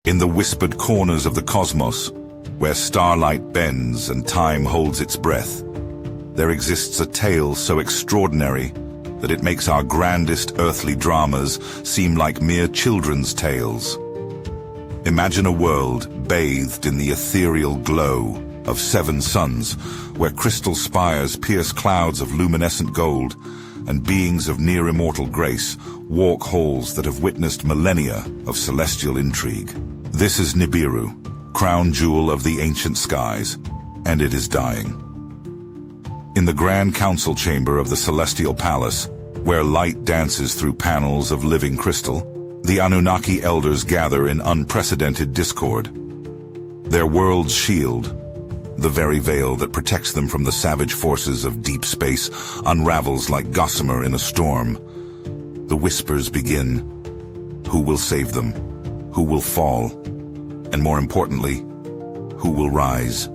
In the whispered corners of the cosmos, where starlight bends and time holds its breath, there exists a tale so extraordinary that it makes our grandest earthly dramas seem like mere children's tales. Imagine a world bathed in the ethereal glow of 7 suns, where crystal spires pierce clouds of luminescent gold, and beings of near-immortal grace walk halls that have witnessed millennia of celestial intrigue. This is Nibiru, crown jewel of the ancient skies, and it is dying. In the grand council chamber of the celestial palace, where light dances through panels of living crystal, the Anunnaki elders gather in unprecedented discord. Their world's shield, the very veil that protects them from the savage forces of deep space, unravels like gossamer in a storm. The whispers begin. Who will save them? Who will fall? And more importantly, who will rise?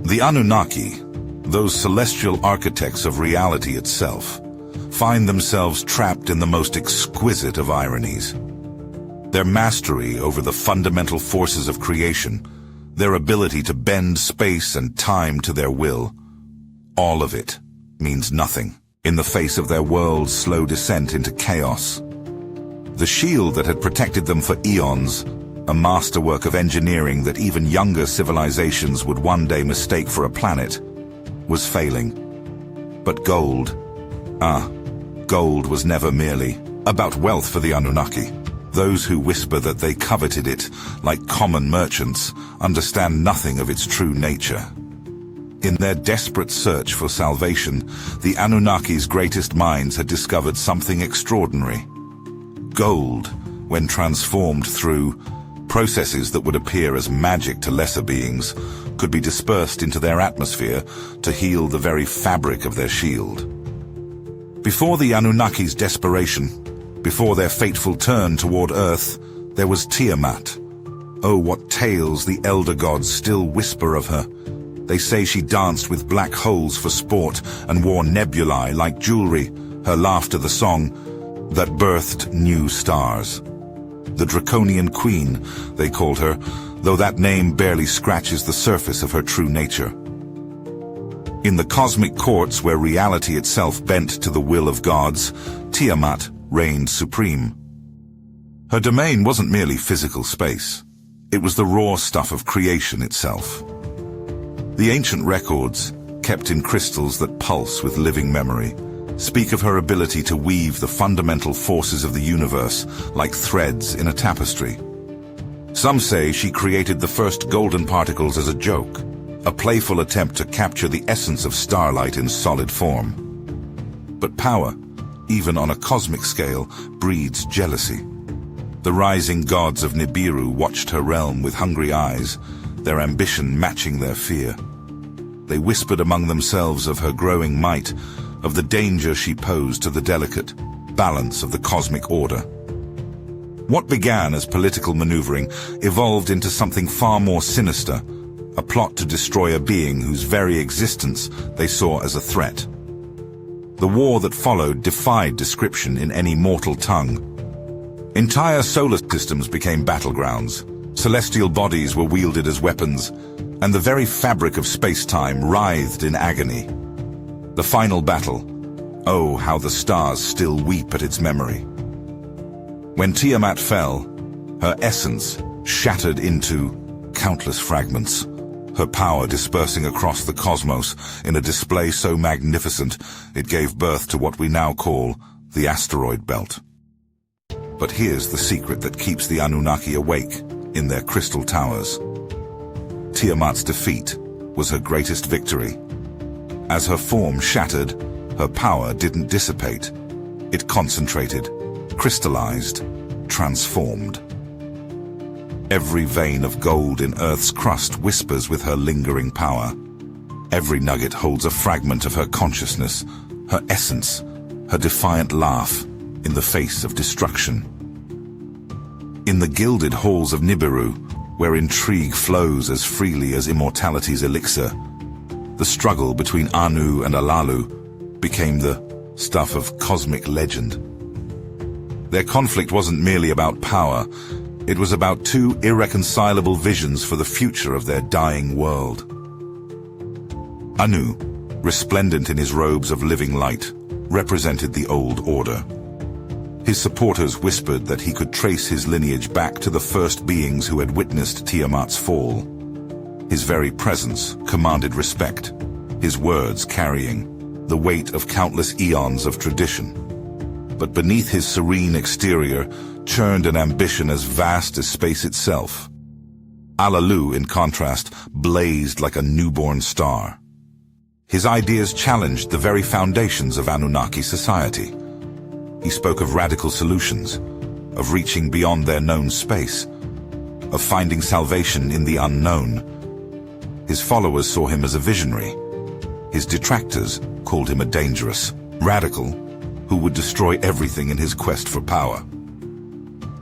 The Anunnaki, those celestial architects of reality itself, find themselves trapped in the most exquisite of ironies. Their mastery over the fundamental forces of creation, their ability to bend space and time to their will, all of it means nothing in the face of their world's slow descent into chaos. The shield that had protected them for eons, a masterwork of engineering that even younger civilizations would one day mistake for a planet, was failing. But gold was never merely about wealth for the Anunnaki. Those who whisper that they coveted it, like common merchants, understand nothing of its true nature. In their desperate search for salvation, the Anunnaki's greatest minds had discovered something extraordinary. Gold, when transformed through processes that would appear as magic to lesser beings, could be dispersed into their atmosphere to heal the very fabric of their shield. Before the Anunnaki's desperation, before their fateful turn toward Earth, there was Tiamat. Oh, what tales the elder gods still whisper of her. They say she danced with black holes for sport and wore nebulae like jewelry, her laughter the song that birthed new stars. The Draconian Queen, they called her, though that name barely scratches the surface of her true nature. In the cosmic courts where reality itself bent to the will of gods, Tiamat reigned supreme. Her domain wasn't merely physical space. It was the raw stuff of creation itself. The ancient records, kept in crystals that pulse with living memory, speak of her ability to weave the fundamental forces of the universe like threads in a tapestry. Some say she created the first golden particles as a joke, a playful attempt to capture the essence of starlight in solid form. But power, even on a cosmic scale, breeds jealousy. The rising gods of Nibiru watched her realm with hungry eyes, their ambition matching their fear. They whispered among themselves of her growing might, of the danger she posed to the delicate balance of the cosmic order. What began as political maneuvering evolved into something far more sinister, a plot to destroy a being whose very existence they saw as a threat. The war that followed defied description in any mortal tongue. Entire solar systems became battlegrounds, celestial bodies were wielded as weapons, and the very fabric of space-time writhed in agony. The final battle, oh, how the stars still weep at its memory. When Tiamat fell, her essence shattered into countless fragments, her power dispersing across the cosmos in a display so magnificent it gave birth to what we now call the asteroid belt. But here's the secret that keeps the Anunnaki awake in their crystal towers. Tiamat's defeat was her greatest victory. As her form shattered, her power didn't dissipate. It concentrated, crystallized, transformed. Every vein of gold in Earth's crust whispers with her lingering power. Every nugget holds a fragment of her consciousness, her essence, her defiant laugh in the face of destruction. In the gilded halls of Nibiru, where intrigue flows as freely as immortality's elixir, the struggle between Anu and Alalu became the stuff of cosmic legend. Their conflict wasn't merely about power, It was about two irreconcilable visions for the future of their dying world. Anu, resplendent in his robes of living light, represented the old order. His supporters whispered that he could trace his lineage back to the first beings who had witnessed Tiamat's fall. His very presence commanded respect, his words carrying the weight of countless eons of tradition. But beneath his serene exterior churned an ambition as vast as space itself. Alalu, in contrast, blazed like a newborn star. His ideas challenged the very foundations of Anunnaki society. He spoke of radical solutions, of reaching beyond their known space, of finding salvation in the unknown. His followers saw him as a visionary. His detractors called him a dangerous radical who would destroy everything in his quest for power.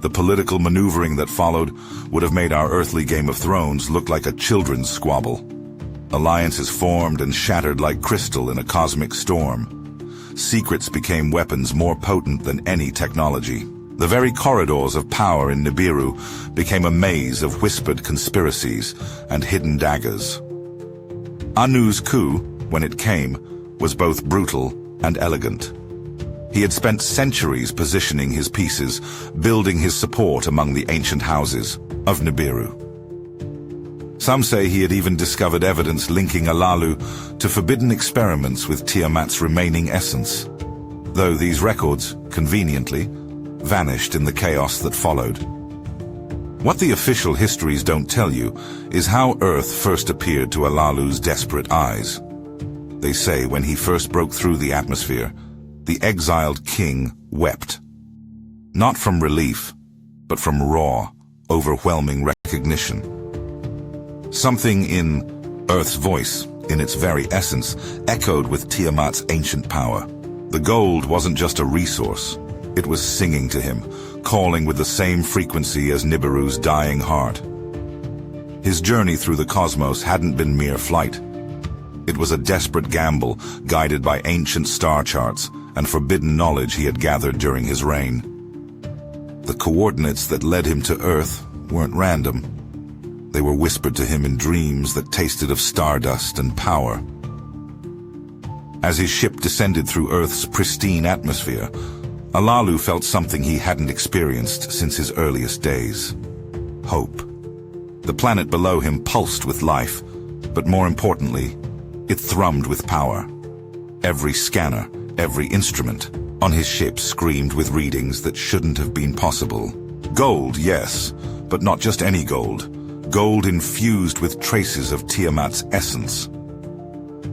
The political maneuvering that followed would have made our earthly Game of Thrones look like a children's squabble. Alliances formed and shattered like crystal in a cosmic storm. Secrets became weapons more potent than any technology. The very corridors of power in Nibiru became a maze of whispered conspiracies and hidden daggers. Anu's coup, when it came, was both brutal and elegant. He had spent centuries positioning his pieces, building his support among the ancient houses of Nibiru. Some say he had even discovered evidence linking Alalu to forbidden experiments with Tiamat's remaining essence, though these records, conveniently, vanished in the chaos that followed. What the official histories don't tell you is how Earth first appeared to Alalu's desperate eyes. They say when he first broke through the atmosphere, the exiled king wept. Not from relief, but from raw, overwhelming recognition. Something in Earth's voice, in its very essence, echoed with Tiamat's ancient power. The gold wasn't just a resource. It was singing to him, calling with the same frequency as Nibiru's dying heart. His journey through the cosmos hadn't been mere flight. It was a desperate gamble, guided by ancient star charts and forbidden knowledge he had gathered during his reign. The coordinates that led him to Earth weren't random. They were whispered to him in dreams that tasted of stardust and power. As his ship descended through Earth's pristine atmosphere, Alalu felt something he hadn't experienced since his earliest days. Hope. The planet below him pulsed with life, but more importantly, it thrummed with power. Every scanner, every instrument on his ship screamed with readings that shouldn't have been possible. Gold, yes, but not just any gold. Gold infused with traces of Tiamat's essence.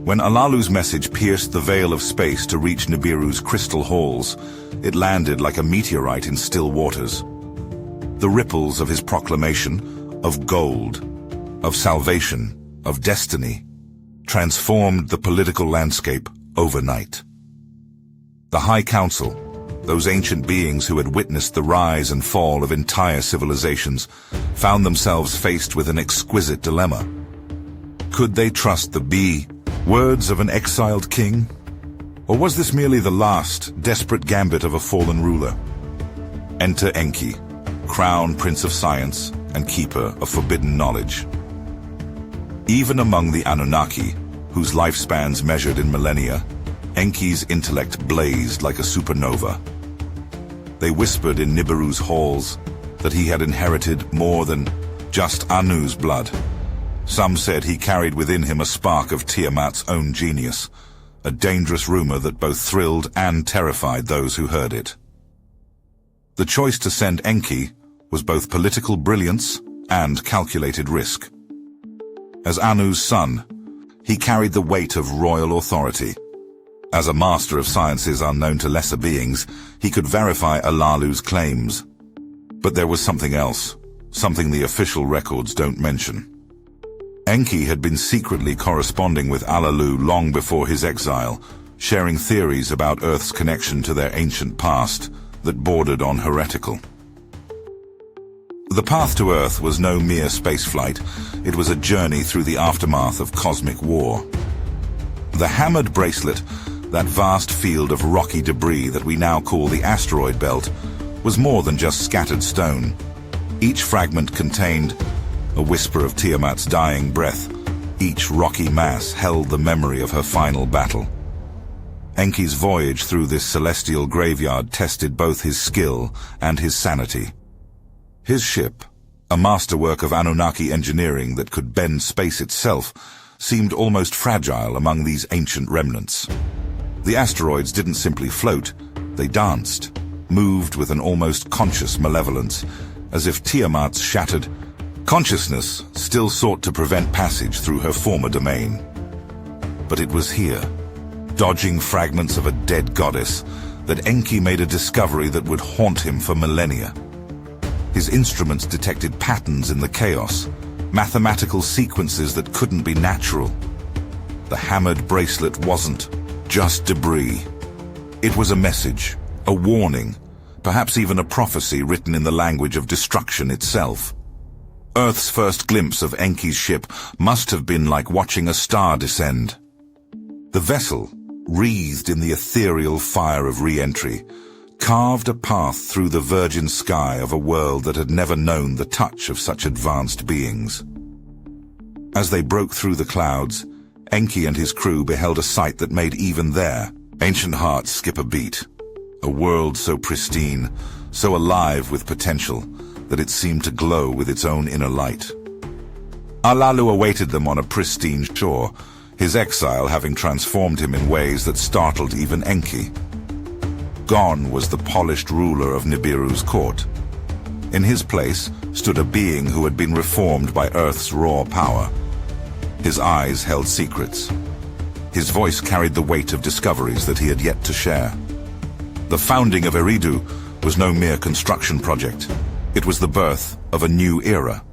When Alalu's message pierced the veil of space to reach Nibiru's crystal halls, it landed like a meteorite in still waters. The ripples of his proclamation of gold, of salvation, of destiny, transformed the political landscape overnight. The High Council, those ancient beings who had witnessed the rise and fall of entire civilizations, found themselves faced with an exquisite dilemma. Could they trust the words of an exiled king? Or was this merely the last, desperate gambit of a fallen ruler? Enter Enki, crown prince of science and keeper of forbidden knowledge. Even among the Anunnaki, whose lifespans measured in millennia, Enki's intellect blazed like a supernova. They whispered in Nibiru's halls that he had inherited more than just Anu's blood. Some said he carried within him a spark of Tiamat's own genius, a dangerous rumor that both thrilled and terrified those who heard it. The choice to send Enki was both political brilliance and calculated risk. As Anu's son, he carried the weight of royal authority. As a master of sciences unknown to lesser beings, he could verify Alalu's claims. But there was something else, something the official records don't mention. Enki had been secretly corresponding with Alalu long before his exile, sharing theories about Earth's connection to their ancient past that bordered on heretical. The path to Earth was no mere spaceflight. It was a journey through the aftermath of cosmic war. The hammered bracelet, that vast field of rocky debris that we now call the asteroid belt, was more than just scattered stone. Each fragment contained a whisper of Tiamat's dying breath. Each rocky mass held the memory of her final battle. Enki's voyage through this celestial graveyard tested both his skill and his sanity. His ship, a masterwork of Anunnaki engineering that could bend space itself, seemed almost fragile among these ancient remnants. The asteroids didn't simply float, they danced, moved with an almost conscious malevolence, as if Tiamat's shattered consciousness still sought to prevent passage through her former domain. But it was here, dodging fragments of a dead goddess, that Enki made a discovery that would haunt him for millennia. His instruments detected patterns in the chaos, mathematical sequences that couldn't be natural. The hammered bracelet wasn't just debris. It was a message, a warning, perhaps even a prophecy written in the language of destruction itself. Earth's first glimpse of Enki's ship must have been like watching a star descend. The vessel, wreathed in the ethereal fire of re-entry, carved a path through the virgin sky of a world that had never known the touch of such advanced beings. As they broke through the clouds, Enki and his crew beheld a sight that made even their ancient hearts skip a beat. A world so pristine, so alive with potential, that it seemed to glow with its own inner light. Alalu awaited them on a pristine shore, his exile having transformed him in ways that startled even Enki. Gone was the polished ruler of Nibiru's court. In his place stood a being who had been reformed by Earth's raw power. His eyes held secrets. His voice carried the weight of discoveries that he had yet to share. The founding of Eridu was no mere construction project. It was the birth of a new era.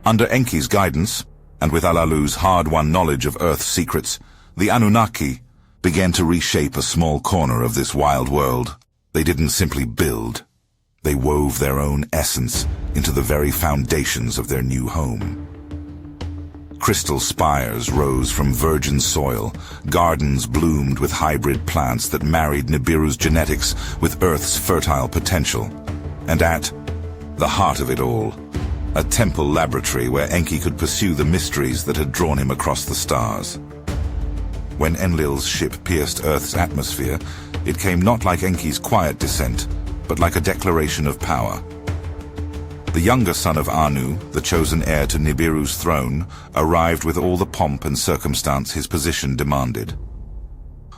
Under Enki's guidance, and with Alalu's hard-won knowledge of Earth's secrets, the Anunnaki began to reshape a small corner of this wild world. They didn't simply build. They wove their own essence into the very foundations of their new home. Crystal spires rose from virgin soil, gardens bloomed with hybrid plants that married Nibiru's genetics with Earth's fertile potential. And at the heart of it all, a temple laboratory where Enki could pursue the mysteries that had drawn him across the stars. When Enlil's ship pierced Earth's atmosphere, it came not like Enki's quiet descent, but like a declaration of power. The younger son of Anu, the chosen heir to Nibiru's throne, arrived with all the pomp and circumstance his position demanded.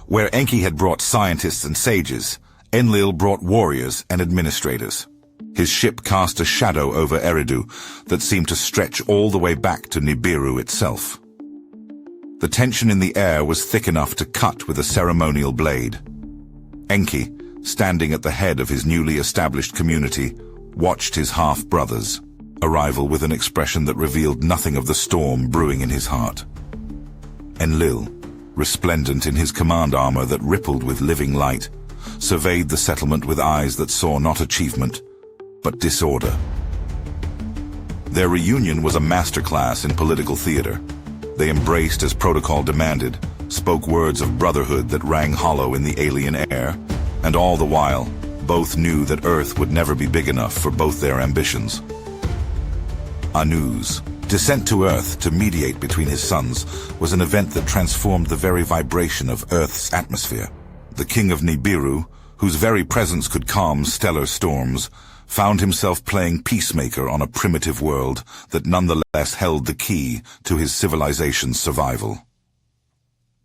Where Enki had brought scientists and sages, Enlil brought warriors and administrators. His ship cast a shadow over Eridu that seemed to stretch all the way back to Nibiru itself. The tension in the air was thick enough to cut with a ceremonial blade. Enki, standing at the head of his newly established community, watched his half-brothers, arrival with an expression that revealed nothing of the storm brewing in his heart. Enlil, resplendent in his command armor that rippled with living light, surveyed the settlement with eyes that saw not achievement, but disorder. Their reunion was a masterclass in political theater. They embraced as protocol demanded, spoke words of brotherhood that rang hollow in the alien air, and all the while, both knew that Earth would never be big enough for both their ambitions. Anu's descent to Earth to mediate between his sons was an event that transformed the very vibration of Earth's atmosphere. The king of Nibiru, whose very presence could calm stellar storms, found himself playing peacemaker on a primitive world that nonetheless held the key to his civilization's survival.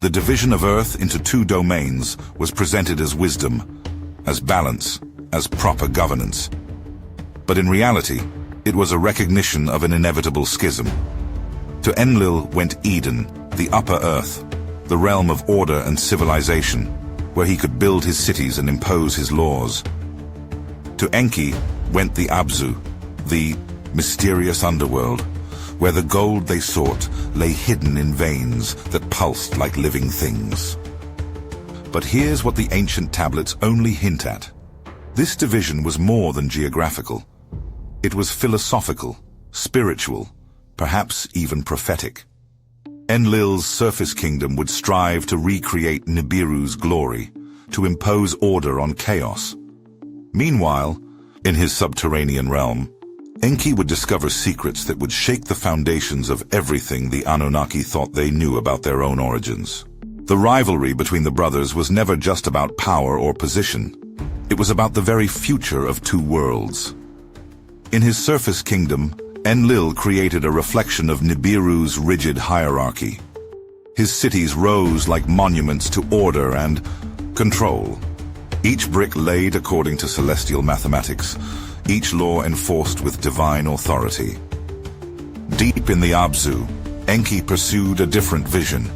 The division of Earth into two domains was presented as wisdom, as balance, as proper governance. But in reality, it was a recognition of an inevitable schism. To Enlil went Eden, the upper earth, the realm of order and civilization, where he could build his cities and impose his laws. To Enki went the Abzu, the mysterious underworld, where the gold they sought lay hidden in veins that pulsed like living things. But here's what the ancient tablets only hint at. This division was more than geographical. It was philosophical, spiritual, perhaps even prophetic. Enlil's surface kingdom would strive to recreate Nibiru's glory, to impose order on chaos. Meanwhile, in his subterranean realm, Enki would discover secrets that would shake the foundations of everything the Anunnaki thought they knew about their own origins. The rivalry between the brothers was never just about power or position. It was about the very future of two worlds. In his surface kingdom, Enlil created a reflection of Nibiru's rigid hierarchy. His cities rose like monuments to order and control. Each brick laid according to celestial mathematics, each law enforced with divine authority. Deep in the Abzu, Enki pursued a different vision.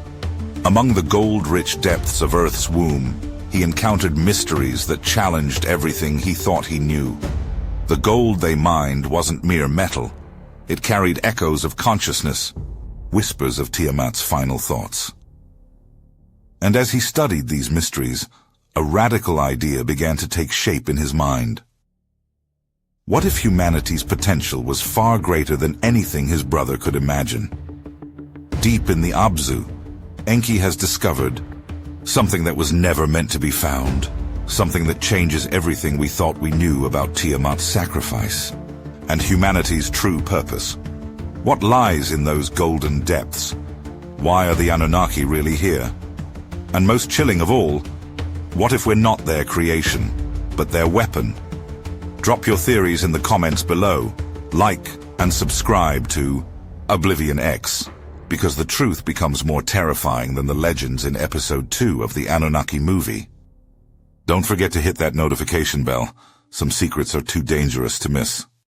Among the gold-rich depths of Earth's womb, he encountered mysteries that challenged everything he thought he knew. The gold they mined wasn't mere metal. It carried echoes of consciousness, whispers of Tiamat's final thoughts. And as he studied these mysteries, a radical idea began to take shape in his mind. What if humanity's potential was far greater than anything his brother could imagine? Deep in the Abzu, Enki has discovered something that was never meant to be found, something that changes everything we thought we knew about Tiamat's sacrifice and humanity's true purpose. What lies in those golden depths? Why are the Anunnaki really here? And most chilling of all, what if we're not their creation, but their weapon? Drop your theories in the comments below, like and subscribe to Oblivion X, because the truth becomes more terrifying than the legends in episode 2 of the Anunnaki movie. Don't forget to hit that notification bell. Some secrets are too dangerous to miss.